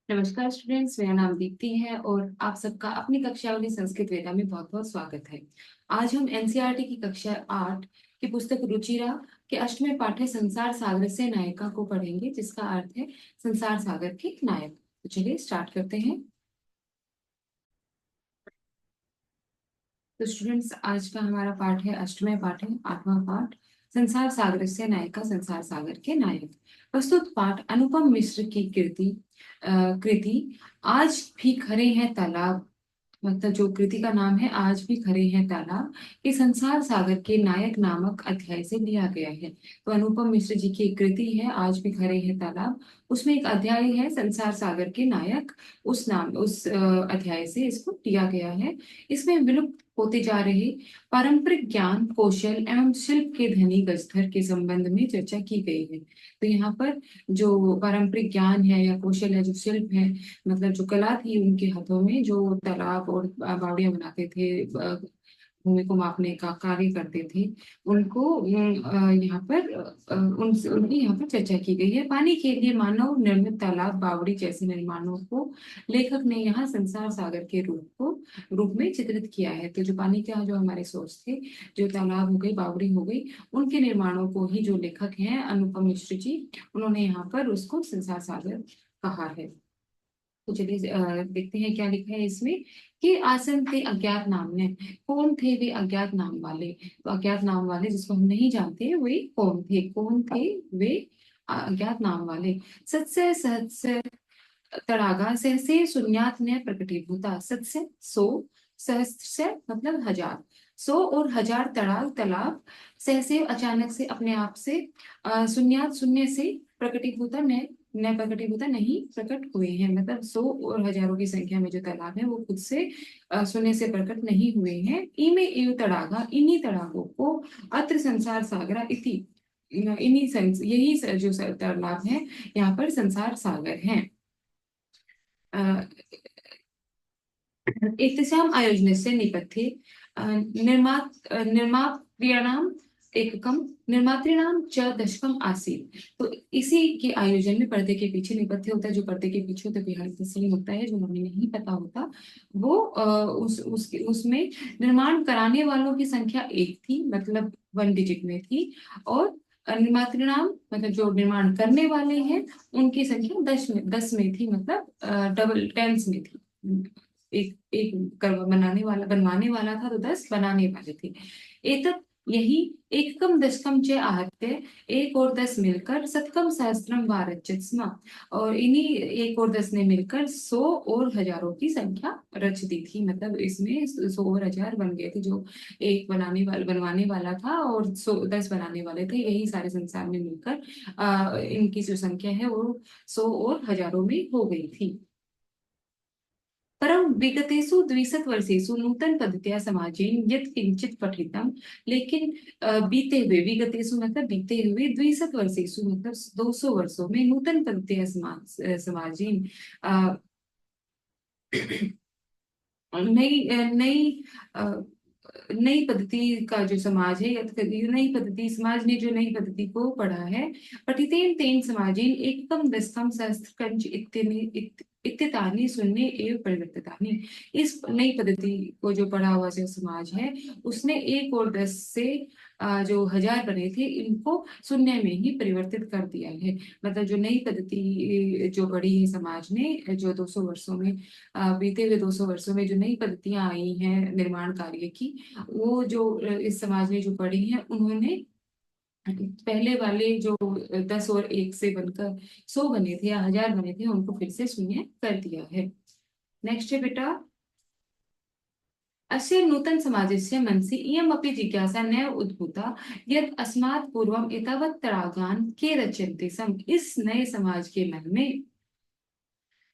नमस्कार स्टूडेंट्स, मेरा नाम दीप्ति है और आप सबका अपनी कक्षावली संस्कृत वेदा में बहुत बहुत स्वागत है। आज हम एनसीईआरटी की कक्षा 8 की पुस्तक रुचिरा के अष्टवें पाठ है संसार सागर से नायिका को पढ़ेंगे, जिसका अर्थ है संसार सागर के नायक। तो चलिए स्टार्ट करते हैं। तो स्टूडेंट्स, आज का हमारा पाठ है अष्टवें पाठ है, 8वां पाठ, संसार सागर से नायिका, संसार सागर के नायक। प्रस्तुत पाठ अनुपम मिश्र की कृति आज भी खरे हैं तालाब, मतलब जो कृति का नाम है आज भी खरे हैं तालाब, ये संसार सागर के नायक नामक अध्याय से लिया गया है। तो अनुपम मिश्र जी की एक कृति है आज भी खरे हैं तालाब, उसमें एक अध्याय है संसार सागर के नायक, उस अध्याय से इसको लिया गया है। इसमें विलुप्त होते जा रहे पारंपरिक ज्ञान, कौशल एवं शिल्प के धनी गजधर के संबंध में चर्चा की गई है। तो यहाँ पर जो पारंपरिक ज्ञान है या कौशल है, जो शिल्प है, मतलब जो कला थी उनके हाथों में, जो तालाब और बावड़ियां बनाते थे, भूमि को मापने का कार्य करते थे, उनको यहाँ पर उनकी यहाँ पर चर्चा की गई है। पानी के लिए मानव निर्मित तालाब, बावड़ी जैसे निर्माणों को लेखक ने यहाँ संसार सागर के रूप में चित्रित किया है। तो जो पानी का जो हमारे सोर्स थे, जो तालाब हो गई, बावड़ी हो गई, उनके निर्माणों को ही जो लेखक हैं अनुपम मिश्र जी, उन्होंने यहाँ पर उसको संसार सागर कहा है। तो चलिए देखते हैं क्या लिखा है इसमें। कि आसन थे अज्ञात नाम ने, कौन थे वे अज्ञात नाम वाले। तो अज्ञात नाम वाले जिसको हम नहीं जानते, वे कौन थे वे अज्ञात नाम वाले। सत्स्य सहस्य तड़ागा, सहसे शून्यात ने प्रकटीभूता। सत्स्य सौ, सहस्य मतलब हजार, सौ और हजार तड़ाग तालाब, सहसे अचानक से अपने आप से, शून्यात शून्य से, प्रकटीभूता ने न प्रकटीभूता नहीं प्रकट हुए हैं। मतलब सौ और हजारों की संख्या में जो तालाब है वो खुद से शून्य से प्रकट नहीं हुए हैं। इमे एव तड़ागा, इन्हीं तड़ागों को अत्र संसार सागरा इति, यही जो तालाब है यहाँ पर संसार सागर है। एतस्याम् आयोजनस्य नेपथ्ये निर्मात्रिणाम् एककम, निर्मात्रिणाम च दशकम आसीत्। तो इसी के आयोजन में पर्दे के पीछे नेपथ्य होता है, जो पर्दे के पीछे होता है, बिहाइंड द सीन होता है, जो हमें नहीं पता होता, वो उसमें निर्माण कराने वालों की संख्या एक थी, मतलब 1 डिजिट में थी। और निर्मात्रिणाम मतलब जो निर्माण करने वाले हैं, उनकी संख्या 10 में थी, मतलब डबल टेंस में थी। एक एक बनवाने वाला था तो 10 बनाने वाले थे। एतत् यही एकम दशकम च आहत्य, एक और 10 मिलकर शतकम सहस्त्रम वा रचित स्म। और इन्हीं एक और 10 ने मिलकर 100 और हजारों की संख्या रच दी थी। मतलब इसमें 100 और हजार बन गए थे। जो एक बनवाने वाला था और 10 बनाने वाले थे, यही सारे संसार में मिलकर इनकी जो संख्या है वो 100 और हजारों में हो गई थी। परं विगतेषु 20 वर्षेषु नूतन पद्धत्या समाजेन यत् किंचित पठितम। लेकिन बीते हुए, विगतेषु मतलब बीते हुए, 20 वर्षेषु मतलब 200 वर्षों में, नूतन पद्धत्या समाजेन नई नई अ, नई पद्धति का जो समाज है, या तो नई पद्धति, समाज ने जो नई पद्धति को पढ़ा है, पठितेन तेन समाजेन एकम दशकम सहस्त्र कंच इत्यतानि शून्य एवं परिवर्तितानि। इस नई पद्धति को जो पढ़ा हुआ जो समाज है, उसने 1 और 10 से जो हजार बने थे, इनको शून्य में ही परिवर्तित कर दिया है। मतलब जो नई पद्धति जो पढ़ी है समाज ने, जो 200 वर्षों में, बीते हुए 200 वर्षों में जो नई पद्धतियां आई हैं निर्माण कार्य की, वो जो इस समाज ने जो पढ़ी है, उन्होंने पहले वाले जो 10 और 1 से बनकर 100 बने थे या हजार बने थे, उनको फिर से शून्य कर दिया है। नेक्स्ट है बेटा, अस्य नूतन समाजस्य मनसि इयमपि जिज्ञासा न उद्भूता यत् अस्मात् पूर्वम् एतावत् तड़ागान् के रचयन्ते सम। इस नए समाज के मन में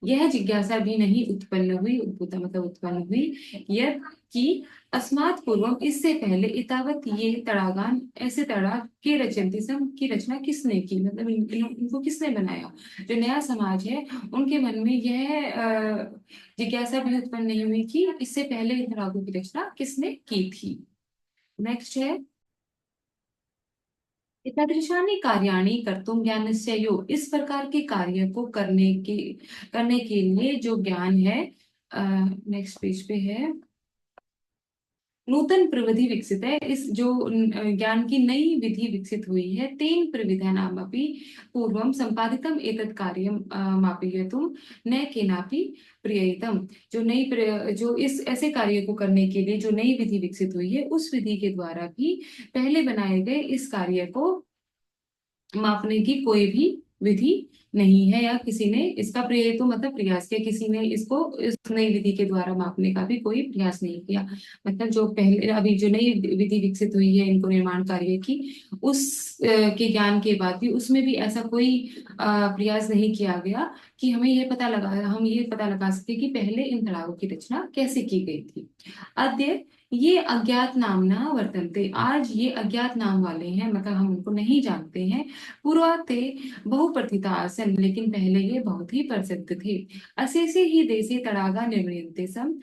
यह जिज्ञासा भी नहीं उत्पन्न हुई, उद्भूता मतलब उत्पन्न हुई, यह कि अस्मात् पूर्वम इससे पहले, इतावत ये तड़ागान ऐसे तड़ाग, के रचयन्ति सम की रचना किसने की, मतलब इनको किसने बनाया। जो नया समाज है उनके मन में यह जिज्ञासा भी उत्पन्न नहीं हुई कि इससे पहले इन तड़ागों की रचना किसने की थी। नेक्स्ट है, एतादृशानि कार्याणि कर्तुं ज्ञानस्य यो, इस प्रकार के कार्य को करने के लिए जो ज्ञान है, नेक्स्ट पेज पे है, नूतन प्रविधि विकसित है, इस जो ज्ञान की नई विधि विकसित हुई है, तेन प्रविधानामपि पूर्वं संपादितम एतत् कार्यम मापयितुं न केनापि प्रयतितम। जो इस ऐसे कार्य को करने के लिए जो नई विधि विकसित हुई है, उस विधि के द्वारा भी पहले बनाए गए इस कार्य को मापने की कोई भी विधि नहीं है, या किसी ने इसका प्रयोग तो मतलब प्रयास किया, किसी ने इसको इस नई विधि के द्वारा मापने का भी कोई प्रयास नहीं किया। मतलब जो पहले अभी जो नई विधि विकसित हुई है इनको निर्माण कार्य की, उस के ज्ञान के बाद भी उसमें भी ऐसा कोई प्रयास नहीं किया गया कि हम ये पता लगा सके कि पहले इन तड़ागों की रचना कैसे की गई थी। अद्य ये अज्ञात नामना वर्तन्ते, आज ये अज्ञात नाम वाले हैं, मतलब हम उनको नहीं जानते हैं। पूर्वा ते बहुप्रथिता आसन, लेकिन पहले ये बहुत ही प्रसिद्ध थे। अशेषे ही देशे तड़ागा निर्मीयन्ते सम,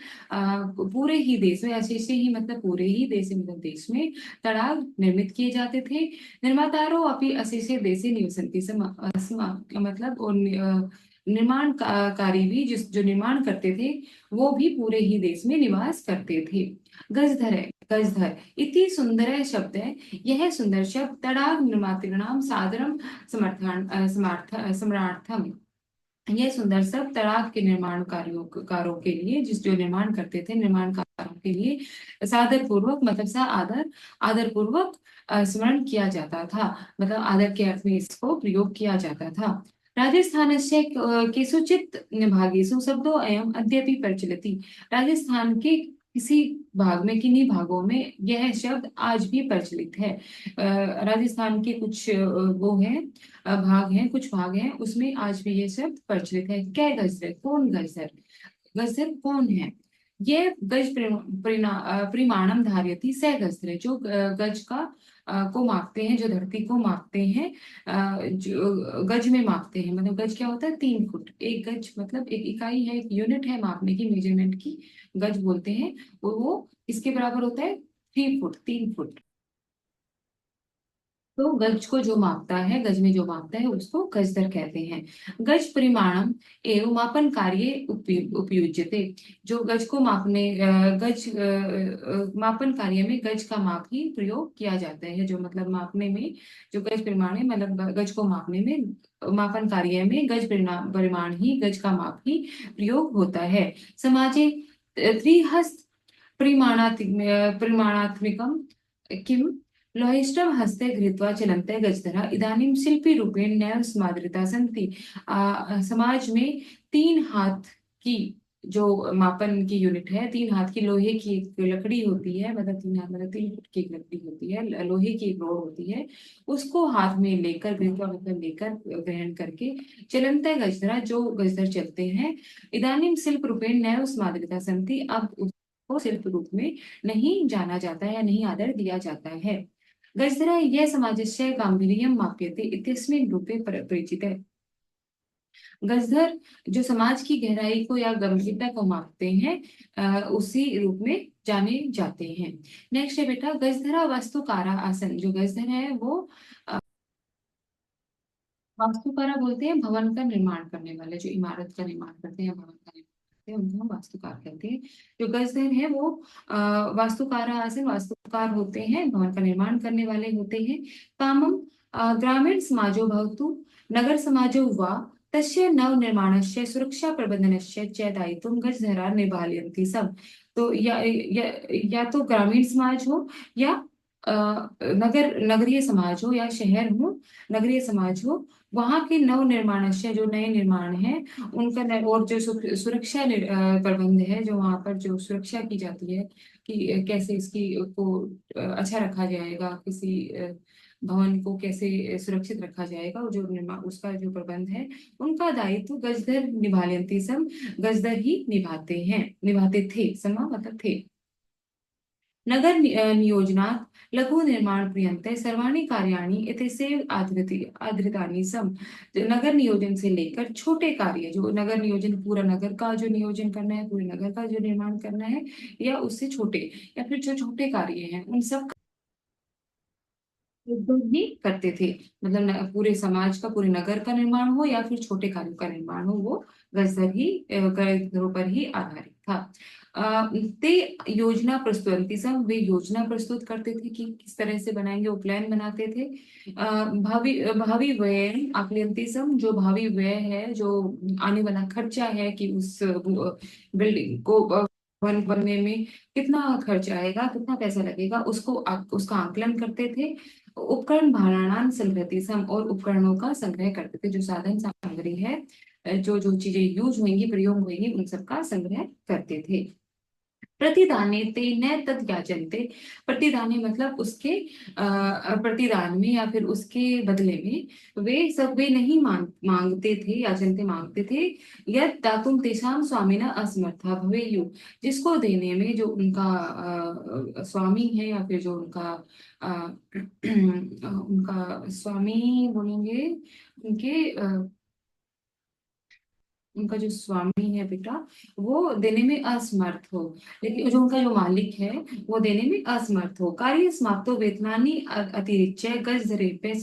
पूरे ही देश में, अशेषे ही मतलब पूरे ही देश मतलब देश में तड़ाग निर्मित किए जाते थे। निर्मातारो अपि अशेषे देशे निवसन्ति सम, मतलब निर्माणकारी भी जो निर्माण करते थे वो भी पूरे ही देश में निवास करते थे। गजधर है, गजधर इति सुंदर शब्द है, यह सुंदर शब्द तड़ाग निर्मातृणाम सादरम समर्थम, यह सुंदर शब्द तड़ाग के कारों के लिए, जिस जो निर्माण करते थे निर्माणकारों के लिए सादर पूर्वक मतलब आदर पूर्वक स्मरण किया जाता था, मतलब आदर के अर्थ में इसको प्रयोग किया जाता था। राजस्थानस्य केषुचित् भागेषु शब्दो अयम् अद्यापि प्रचलति, राजस्थान के किसी भाग में, किन्हीं भागों में यह शब्द आज भी प्रचलित है। राजस्थान के कुछ कुछ भाग हैं, उसमें आज भी ये शब्द प्रचलित है। क्या गजर, कौन गजर, गजर कौन है? ये गज परिमाणम धारयति स गजर, जो गज को मापते हैं, जो धरती को मापते हैं, जो गज में मापते हैं, मतलब गज क्या होता है? 3 फुट। एक गज मतलब एक इकाई है, एक यूनिट है मापने की, मेजरमेंट की, गज बोलते हैं। वो इसके बराबर होता है 3 फुट, 3 फुट। तो गज को जो मापता है, गज में जो मापता है उसको गजदर कहते हैं। गज परिमाणम एवं मापन कार्य उपयुज्यते, जो गज को मापन कार्य में गज का माप ही प्रयोग किया जाता है, जो मतलब मापने में जो गज परिमाण है, मतलब गज को मापने में, मापन कार्य में परिमाण ही, गज का माप ही प्रयोग होता है। समाजे त्रिहस्त परिमाणात्मिकम किम लोहिष्ठं हस्ते गृहीत्वा चलन्ते गजधरा इदानीं शिल्पीरूपेण नैव स्मादृता सन्ति। समाज में 3 हाथ की जो मापन की यूनिट है, 3 हाथ की लोहे की एक लकड़ी होती है, मतलब 3 हाथ मतलब 3 फुट की एक लकड़ी होती है, लोहे की एक रोड होती है, उसको हाथ में लेकर, गृहीत्वा मतलब लेकर, ग्रहण करके, चलन्ते गजधरा जो गजधर चलते हैं, इदानीं शिल्प रूपेण नैव स्मादृता सन्ति, अब उसको शिल्प रूप में नहीं जाना जाता है या नहीं आदर दिया जाता है। गजरा यह समाजस्य गांभीर्यं माप्यते इत्यस्मिन् रूपे परिचित है। गजधर जो समाज की गहराई को या गंभीरता को मापते हैं, उसी रूप में जाने जाते हैं। नेक्स्ट है बेटा, गजधरा वास्तुकारा आसन, जो गजधर है वो वास्तुकारा बोलते हैं भवन का निर्माण करने वाले, जो इमारत का निर्माण करते हैं, भवन का निर्माण करते हैं, उनको हम वास्तुकार कहते हैं। जो गजधर है वो वास्तुकारा आसन, वास्तुकार होते हैं, भवन का निर्माण करने वाले होते हैं। कामम ग्रामीण समाजो भवतु नगर समाजो वा तस्य नव निर्माणस्य सुरक्षा प्रबंधनस्य च दायित्वं गजधरा निभालयन्ति सब। तो या तो ग्रामीण समाज हो, या नगरीय समाज हो, या शहर हो, नगरीय समाज हो, वहां के नव निर्माण से जो नए निर्माण है उनका और जो सुरक्षा प्रबंध है, जो वहां पर जो सुरक्षा की जाती है कि कैसे इसकी को अच्छा रखा जाएगा, किसी भवन को कैसे सुरक्षित रखा जाएगा, और जो निर्माण उसका जो प्रबंध है, उनका दायित्व गजदर निभालयन्ति सम, गजदर ही निभाते थे, समा मतलब थे। नगर नियोजनात् लघु निर्माण पर्यन्त सर्वाणि कार्याणि एतस्य आधृतानि सम। तो नगर नियोजन से लेकर छोटे कार्य, जो नगर नियोजन पूरा नगर का जो नियोजन करना है, पूरे नगर का जो निर्माण करना है, या उससे छोटे, या फिर जो छोटे कार्य हैं उन सब उद्योग भी करते थे। मतलब पूरे समाज का, पूरे नगर का निर्माण हो या फिर छोटे कार्यों का निर्माण हो, वो गजदरों पर ही आधारित था। ते योजना प्रस्तुतिसम, वे योजना प्रस्तुत करते थे कि किस तरह से बनाएंगे, वो प्लान बनाते थे। भावी भावी व्यय आकलन, जो भावी व्यय है, जो आने वाला खर्चा है कि उस बिल्डिंग को बनने में कितना खर्च आएगा, कितना पैसा लगेगा, उसका आकलन करते थे। उपकरण भाराणान संग्रहतीसम, और उपकरणों का संग्रह करते थे, जो साधन सामग्री है, जो जो चीजें यूज होंगी, प्रयोग होंगी, उन सबका संग्रह करते थे। प्रतिदाने ते न तद याचनते, प्रतिदाने मतलब उसके प्रतिदान में या फिर उसके बदले में वे नहीं मांगते थे, याचनते मांगते थे। यद दातुम तेषाम स्वामिना असमर्था भवेयु, जिसको देने में जो उनका स्वामी है, या फिर जो उनका उनका स्वामी बोलेंगे, उनके उनका जो स्वामी है बेटा, वो देने में असमर्थ हो, लेकिन जो उनका जो मालिक है वो देने में असमर्थ हो। कार्य समाप्तो वेतनानि अतिरिच्य गज द्रव्य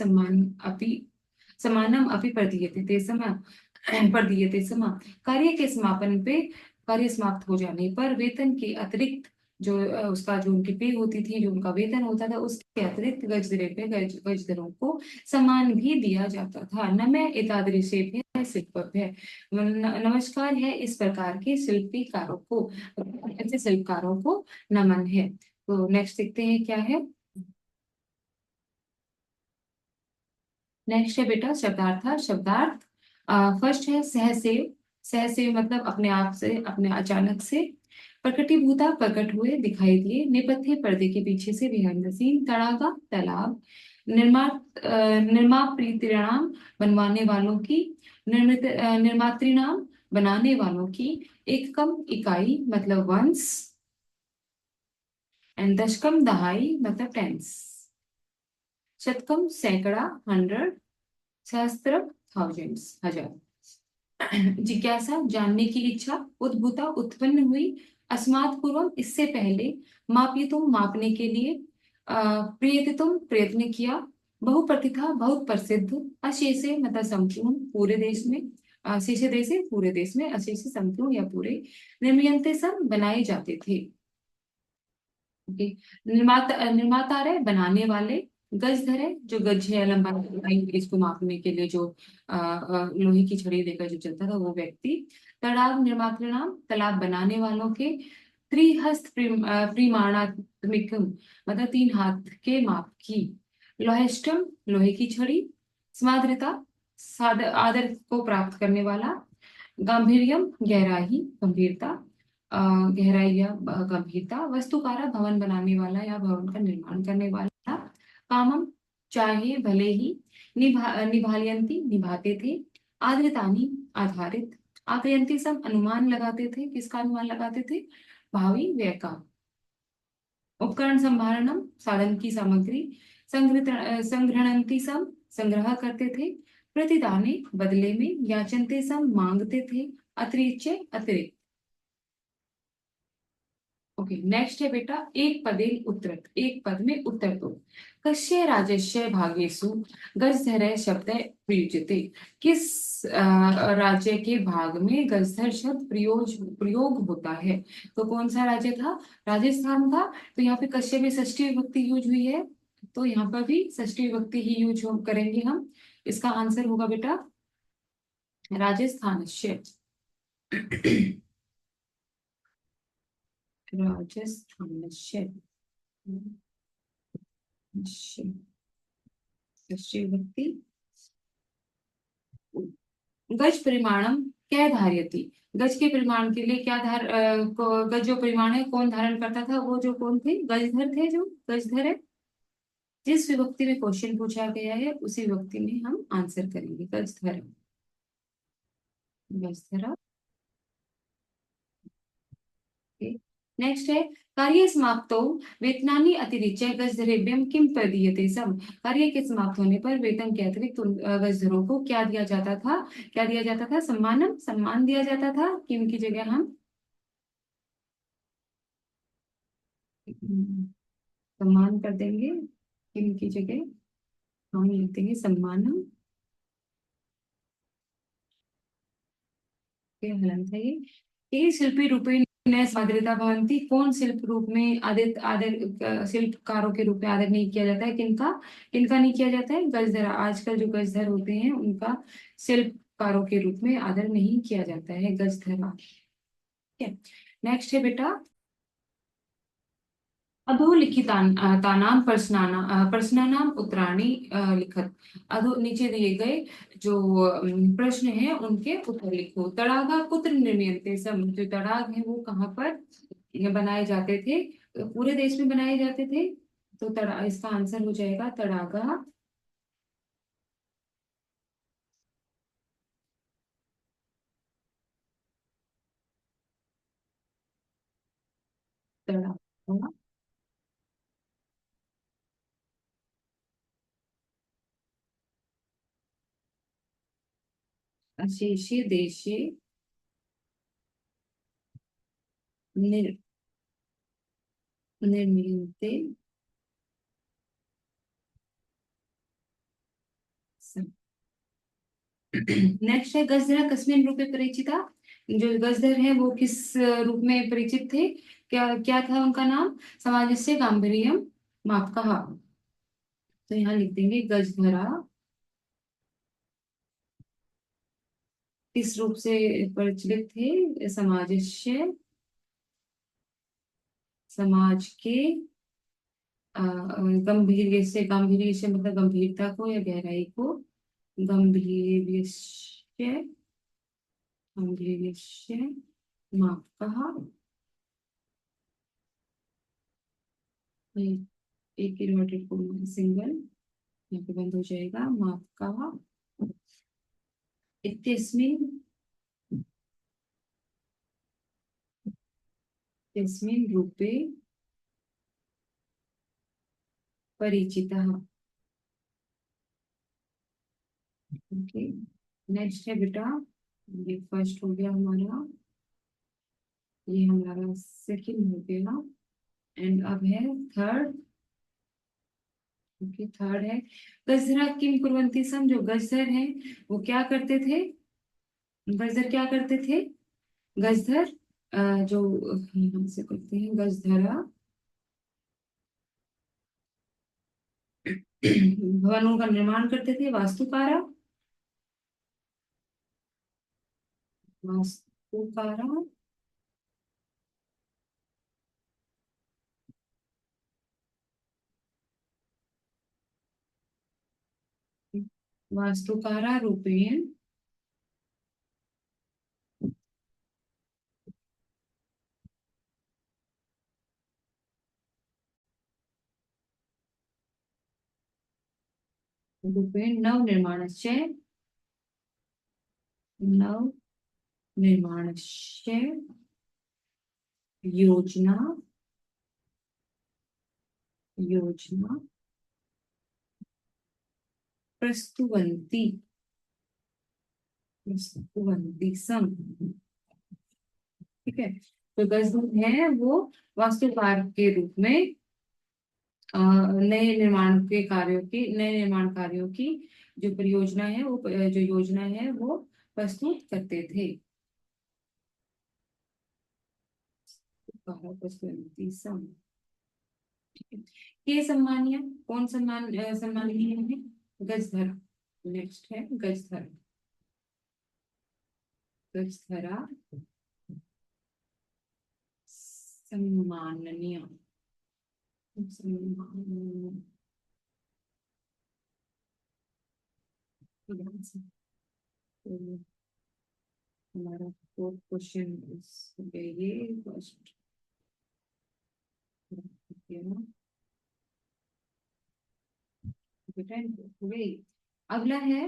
समानम अपि प्रदीयते ते सम प्रदीयते सम, कार्य के समापन पे, कार्य समाप्त हो जाने पर वेतन के अतिरिक्त, जो उसका जो उनकी पे होती थी, जो उनका वेतन होता था, उसके अतिरिक्त गज दरों को समान भी दिया जाता था। न मैं एतादृशेभ्यः शिल्पभ्यः, नमस्कार है इस प्रकार के शिल्पीकारों को, ऐसे शिल्पकारों को नमन है। तो नेक्स्ट देखते हैं क्या है। नेक्स्ट है बेटा शब्दार्थ। शब्दार्थ फर्स्ट है सहसेव। सहसेव मतलब अपने आप से, अपने अचानक से। प्रकटीभूता, प्रकट हुए, दिखाई दिए। नेपथ्य, पर्दे के पीछे से, बिहाइंड द सीन। तड़ागा, तालाब। निर्माप्रीतिणाम, बनवाने वालों की। निर्मातृणाम, बनाने वालों की। एकम, इकाई मतलब वंस। एंड दशकम, दहाई मतलब टेंस। शतकम, सैकड़ा, 100। सहस्त्र, थाउजेंड्स, हजार। जिज्ञासा, जानने की इच्छा। उद्भूता, उत्पन्न हुई। अस्मात् पूर्वम, इससे पहले। मापितुम, मापने के लिए। प्रियतितुम, प्रयत्न किया। बहुप्रथिता, बहुत प्रसिद्ध। अशेषे मतलब संपूर्ण, पूरे देश में। शेषे देशे, पूरे देश में। अशेषे संपूर्ण या पूरे। निर्मीयन्ते सन, बनाए जाते थे। ओके। निर्माता है, बनाने वाले। गज धरे, जो गज है, लंबाई इसको मापने के लिए, जो लोहे की छड़ी लेकर जो चलता था, वो व्यक्ति। तड़ाग, निर्मात्र नाम, तालाब बनाने वालों के। त्रिहस्त प्रिमाणात्मिक, मतलब 3 हाथ के माप की। लोहेस्टम, लोहे की छड़ी। समाद्रता, आदर को प्राप्त करने वाला। गांभीर्यम, गहराई, गंभीरता। अ, गहराई या गंभीरता। वस्तुकारा, भवन बनाने वाला या भवन का निर्माण करने वाला। कामम, चाहे, भले ही। निभालयंती, निभाते थे। आद्रतानी, आधारित। आकयंती, सब अनुमान लगाते थे, किसका अनुमान लगाते थे, भावी व्यय का। उपकरण संभारणम, साधन की सामग्री। संग्रहणंती सम, संग्रह करते थे। प्रतिदाने, बदले में। याचनते सम, मांगते थे। अतिरिच्य, अतिरिक्त। ओके, नेक्स्ट है बेटा एक पदे उत्तर, एक पद में उत्तर दो। कस्य राजस्य भागेषु गजधर शब्द प्रयुज्यते, किस राज्य के भाग में गजधर शब्द प्रयोग होता है। तो कौन सा राज्य था, राजस्थान था। तो यहाँ पे कश्य में षष्ठी विभक्ति यूज हुई है, तो यहाँ पर भी षष्ठी विभक्ति ही यूज करेंगे हम। इसका आंसर होगा बेटा राजस्थान। राजस्थान, षष्ठी विभक्ति। गज परिमाणम क्या धार्यति, गज के परिमाण के लिए क्या गज जो परिमाण है कौन धारण करता था, वो जो कौन थे, गजधर थे, जो गजधर है। जिस विभक्ति में क्वेश्चन पूछा गया है उसी विभक्ति में हम आंसर करेंगे, गजधर। गजधरा। नेक्स्ट है कार्य समाप्तो वेतनानि अतिरिच्य गजधरेभ्यम किम प्रदीयते सम, कार्य के समाप्त होने पर वेतन के अतिरिक्त गजधरों को क्या दिया जाता था, क्या दिया जाता था, सम्मानम, सम्मान दिया जाता था। किम की जगह हम सम्मान कर देंगे, किम की जगह हम लिखते हैं सम्मानम के हलन थे ये शिल्पी रूपेण आदृता भवंती। कौन शिल्प रूप में आदित आदर शिल्पकारों के रूप में आदर नहीं किया जाता है, किनका किनका नहीं किया जाता है? गजधरा। आजकल जो गजधर होते हैं उनका शिल्पकारों के रूप में आदर नहीं किया जाता है, गजधरा। ठीक है। नेक्स्ट है बेटा अधोलिखितानां प्रश्नानाम उत्तराणि लिखत। अधो नीचे दिए गए जो प्रश्न हैं उनके उत्तर लिखो। तड़ागा कुत्र निर्मीयन्ते सम। जो तड़ाग है वो कहाँ पर बनाए जाते थे? पूरे देश में बनाए जाते थे। तो तड़ा इसका आंसर हो जाएगा तड़ागा। तड़ागा अशेषे देशे निर, निर्मीयन्ते सम। नेक्स्ट है गजधरा कस्मिन् रूपे परिचिता। जो गजधर है वो किस रूप में परिचित थे? क्या क्या था उनका नाम? समाजस्य गांभीर्यम मापकः। तो यहाँ लिख देंगे गजधरा किस रूप से प्रचलित थे? समाजस्य, समाज के गंभीर्य से। गांभीर्य से मतलब गंभीरता को या गहराई को। गंभीर्य गंभीर्य मापकः। एक इन्वर्टेड कोमा सिंगल यहाँ पे बंद हो जाएगा। मापकः इत्यस्मिन् इत्यस्मिन् रूपे परिचितः। ओके। नेक्स्ट है बेटा, ये फर्स्ट हो गया हमारा, ये हमारा सेकंड हो गया, एंड अब है थर्ड। ओके, थर्ड है गजरा किम कुर्वन्ति सम। जो गजर है वो क्या करते थे? गजर क्या करते थे? गजधर जो यहाँ से करते हैं गजधरा भवनों का निर्माण करते थे। वास्तुकारा, वास्तुकारा वास्तुकारा रूपेण रूपेण नव निर्माणस्य नव निर्माणस्य योजना योजना प्रस्तुवन्ति प्रस्तुवन्ति सम। ठीक है। तो गजनी है वो वास्तुकार के रूप में नए निर्माण कार्यों की जो परियोजना है वो जो योजना है वो प्रस्तुत करते थे। प्रस्तुति सम। ठीक है। ये सम्मानिया कौन सम्मानीय है? गजधर। नेक्स्ट है गजधर। गजधरा सम्माननीय सम्माननीय। तो हमारा फोर्थ क्वेश्चन ये फर्स्ट अगला है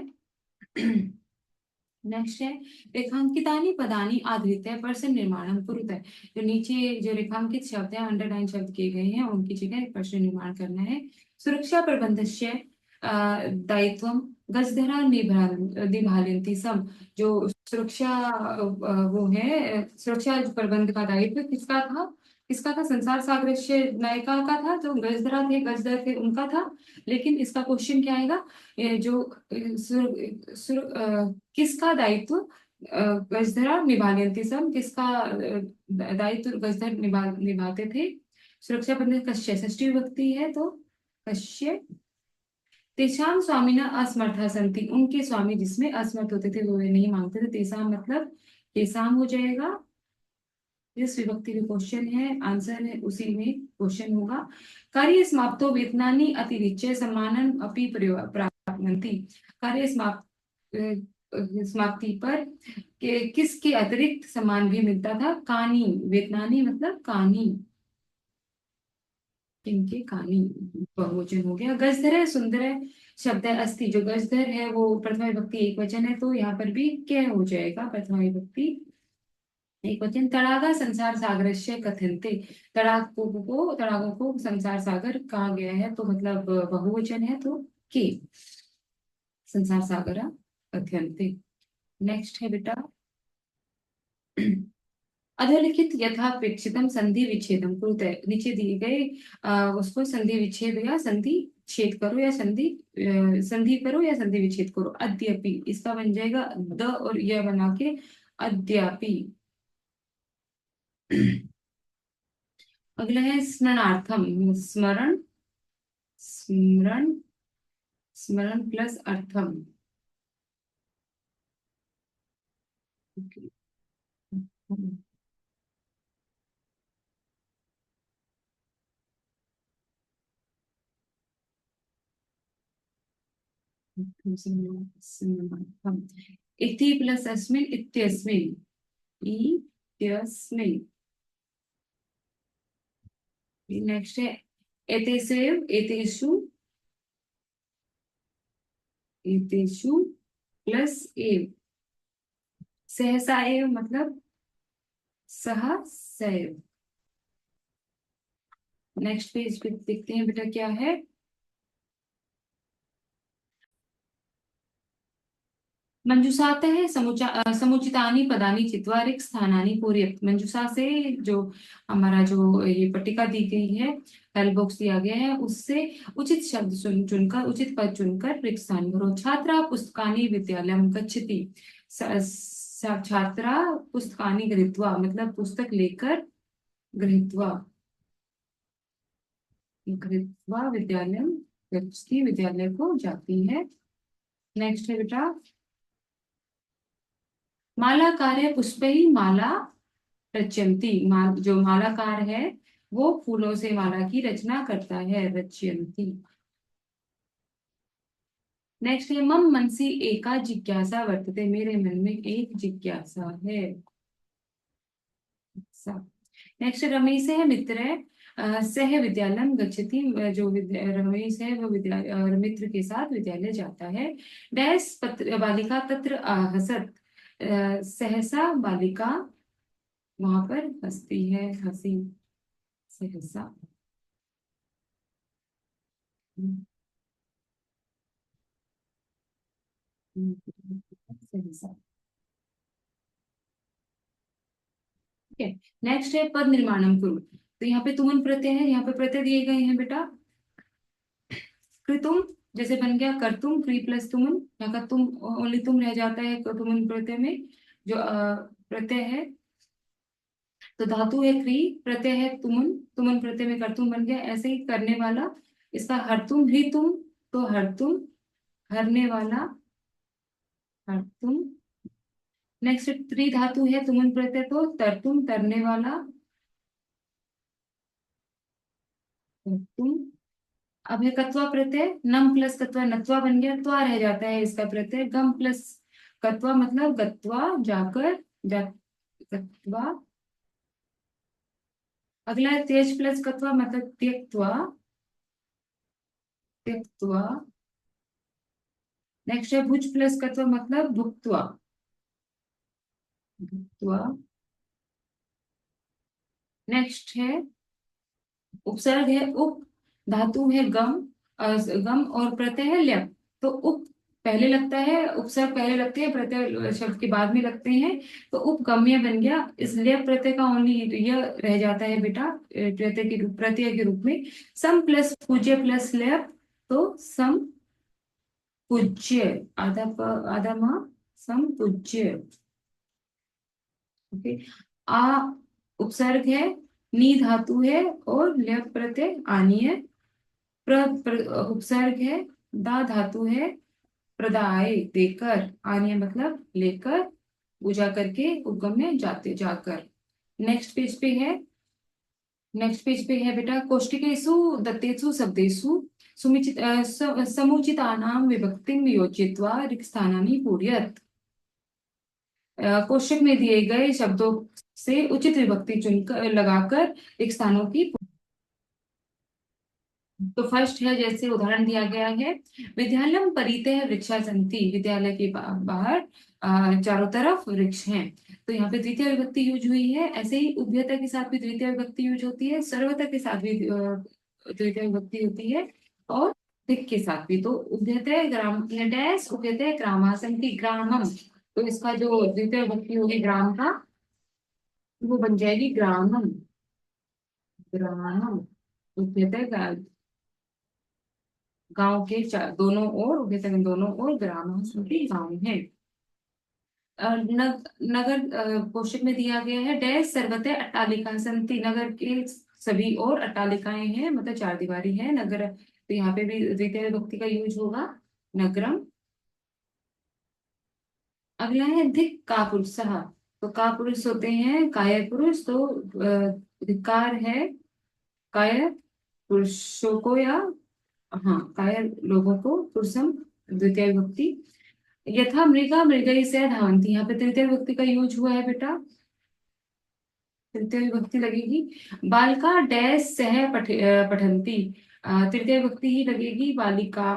नेक्स्ट है रेखांकितानि पदानि आधृत्य प्रश्न निर्माणम कुरुते। जो नीचे जो रेखांकित शब्द है, अंडरलाइन शब्द किए गए हैं, उनकी जगह एक प्रश्न निर्माण करना है। सुरक्षा प्रबंधस्य दायित्वम गजधरा निभालन्ति सम। जो सुरक्षा वो है सुरक्षा प्रबंध का दायित्व किसका था? किसका था? संसार सागरस्य नायिका का था, जो गजधरा थे, गजधर थे, उनका था। लेकिन इसका क्वेश्चन क्या आएगा? ये जो किसका दायित्व गजधरा निभाने सम, किसका दायित्व गजधर निभाते थे? सुरक्षा बंधन कश्य, षष्ठी विभक्ति है तो कश्य। तेषाम स्वामिना असमर्था संति, उनके स्वामी जिसमें असमर्थ होते थे, वो नहीं मांगते थे। तेषाम मतलब तेषाम हो जाएगा। जिस विभक्ति में क्वेश्चन है, आंसर है, उसी में क्वेश्चन होगा। कार्य समाप्तो वेतनानि अतिरिच्य सम्मानन अपि प्राप्नुवन्ति। कार्य समाप्ति पर किसके अतिरिक्त सम्मान भी मिलता था? कानी, वेतनानी मतलब कानी, किनके? कानी, बहुवचन हो गया। गजधर है, सुंदर है, शब्द है अस्थि। जो गजधर है वो प्रथमा विभक्ति एक वचन है, तो यहाँ पर भी क्या हो जाएगा? प्रथमा विभक्ति एक वचन। तड़ागा संसार सागरस्य कथन्ते, तड़ागों को संसार सागर कहा गया है, तो मतलब बहुवचन है, तो के संसार सागर कथन्ते। नेक्स्ट है बेटा, अधोलिखित यथापेक्षितम संधि विच्छेदम कुरुते। नीचे दिए गए उसको संधि विच्छेद या संधि छेद करो, या संधि करो या संधि विच्छेद करो। अद्यपि, इसका बन जाएगा द और यह बना के अद्यापि। अगला है स्मरणार्थम, स्मरण, स्मरण, स्मरण प्लस अर्थम। स्मरणार्थम। इति प्लस अस्मिन्, इत्यस्मिन्, इत्यस्मिन्। नेक्स्ट है एतेषु, एतेषु, एतेषु प्लस एव। सहसा एव मतलब सह सैव। नेक्स्ट पेज पे देखते हैं बेटा क्या है। मंजूषाते है समुचितानि पदानि चित्वा रिक्त स्थानानि पूरयत। मंजूषा से जो हमारा जो ये पट्टिका दी गई है, हेल्प बॉक्स दिया गया है, उससे उचित शब्द चुनकर, उचित पद चुनकर रिक्त स्थान भरो। छात्रा पुस्तकानि विद्यालयं गच्छति। छात्रा पुस्तकानि गृहीत्वा मतलब पुस्तक लेकर, गृहीत्वा, गृहीत्वा विद्यालयं गच्छति, विद्यालय को जाती है। नेक्स्ट है बेटा, मालाकार पुष्पै माला रचयन्ति। जो मालाकार है वो फूलों से माला की रचना करता है, रचयन्ति। नेक्स्ट है मम मनसि एका जिज्ञासा वर्तते, मेरे मन में एक जिज्ञासा है। नेक्स्ट रमेश है मित्र है, सह विद्यालयम गच्छति। जो रमेश है वो मित्र के साथ विद्यालय जाता है। डैश पत्र बालिका तत्र हसत, सहसा बालिका वहां पर हंसती है, हंसी, सहसा। सहसा। ठीक है। नेक्स्ट है पद निर्माणम कुरु। तो यहाँ पे तुमन प्रत्यय है, यहाँ पे प्रत्यय दिए गए हैं बेटा। कृतुम जैसे बन गया करतुम, क्री प्लस तुमन। यहाँ का तुम ओनली तुम रह जाता है तुमन प्रत्यय में। जो प्रत्यय है, तो धातु है क्री, प्रत्यय है तुमन, तुमन प्रत्यय में करतुम बन गया। ऐसे ही करने वाला, इसका हरतुम ही तुम, तो हरतुम, हरने वाला, हरतुम। नेक्स्ट त्रि धातु है तुमन प्रत्यय, तो तरतुम, तरने वाला, तरतुम। अब है कत्वा प्रत्यय, नम प्लस कत्वा नत्वा बन गया, त्वा रह जाता है इसका प्रत्यय। गम प्लस कत्वा मतलब गत्वा, जाकर, जा, गत्वा। अगला है तेज प्लस कत्वा मतलब त्यक्त्वा, त्यक्त्वा। नेक्स्ट है भुज प्लस कत्वा मतलब भुक्त्वा, भुक्त्वा। नेक्स्ट है उपसर्ग है उप, धातु है गम, गम और प्रत्यय है ल्यप, तो उप पहले लगता है, उपसर्ग पहले लगते हैं, प्रत्यय शब्द के बाद में लगते हैं, तो उपगम्य बन गया। इस लेप प्रत्यय का ओनली यह रह जाता है बेटा प्रत्यय के रूप में। सम प्लस पूज्य प्लस लेप, तो सम पूज्य, आधा आधा माँ, सम पूज्य। ओके। आ उपसर्ग है, नी धातु है, और लेप प्रत्यय आनी है। उपसर्ग है, दा धातु है, प्रदाय देकर, आनी है मतलब लेकर, पूजा करके, उद्गम में जाते जाकर। नेक्स्ट पेज पे है, नेक्स्ट पेज पे है बेटा, कोष्टिकेषु दत्तेषु शब्देषु सुमिचित समुचितानां विभक्तिं वियोज्यत्वा रिक्तस्थानानि पूरयत्। कोष्टक में दिए गए शब्दों से उचित विभक्ति चुनकर लगाकर एक स्थानों की। तो फर्स्ट है, जैसे उदाहरण दिया गया है, विद्यालयम परितः वृक्षा सन्ति, विद्यालय के बाहर चारों तरफ वृक्ष हैं। तो यहाँ पे द्वितीय विभक्ति यूज हुई है। ऐसे ही उभयता के साथ भी द्वितीय विभक्ति यूज होती है, सर्वता के साथ भी द्वितीय विभक्ति होती है, और दिक के साथ भी। तो उभयते ग्राम डैश उभयते ग्रामा सन्ति ग्रामम, तो इसका जो द्वितीय विभक्ति होगी ग्राम का, वो बन जाएगी ग्रामम। ग्रामम उभयते गांव के दोनों ओर, उभयतम दोनों ओर, ग्राम स्मृति गांव है। नगर कोष्टक में दिया गया है, डैश सर्वते अट्टालिका संति, नगर के सभी और अट्टालिकाएं हैं, मतलब चार दीवारी है नगर। तो यहाँ पे भी द्वितीय विभक्ति का यूज होगा, नगरम। अगला है धिक का पुरुष। तो का पुरुष होते हैं कायर पुरुष, तो धिक्कार है कायर पुरुषों को, या हाँ कायर लोगों को, पुरुषम द्वितीय विभक्ति। यथा मृगा मृगई से धावंती, यहाँ पे तृतीय विभक्ति का यूज हुआ है बेटा, तृतीय विभक्ति लगेगी। बालिका डैश सह पठंती, तृतीय विभक्ति ही लगेगी, बालिका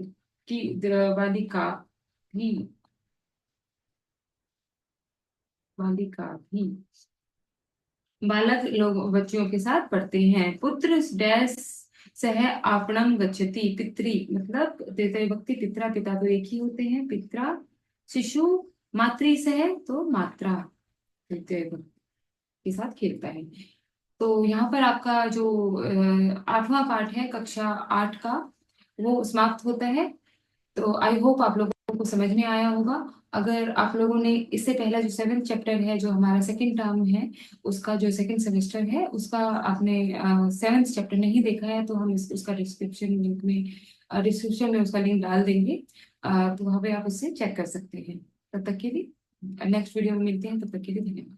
की, बालिका भी, बालिका भी, बालक लोग बच्चियों के साथ पढ़ते हैं। पुत्र डैश सह आपणम गच्छति, पितरी मतलब तृतीय विभक्ति पितरा, पिता तो एक ही होते हैं, पितरा। शिशु मातृ सह, तो मात्रा तृतीय विभक्ति के साथ खेलता है। तो यहाँ पर आपका जो आठवां पाठ है कक्षा 8 का, वो समाप्त होता है। तो आई होप आप लोगों को समझ में आया होगा। अगर आप लोगों ने इससे पहला जो 7th चैप्टर है, जो हमारा सेकंड टर्म है, उसका जो सेकंड सेमेस्टर है, उसका आपने 7th चैप्टर नहीं देखा है, तो हम उसका डिस्क्रिप्शन लिंक में, डिस्क्रिप्शन में उसका लिंक डाल देंगे। तो वहाँ पे आप उससे चेक कर सकते हैं। तब तक के लिए नेक्स्ट वीडियो में मिलते हैं, तब तक के लिए धन्यवाद।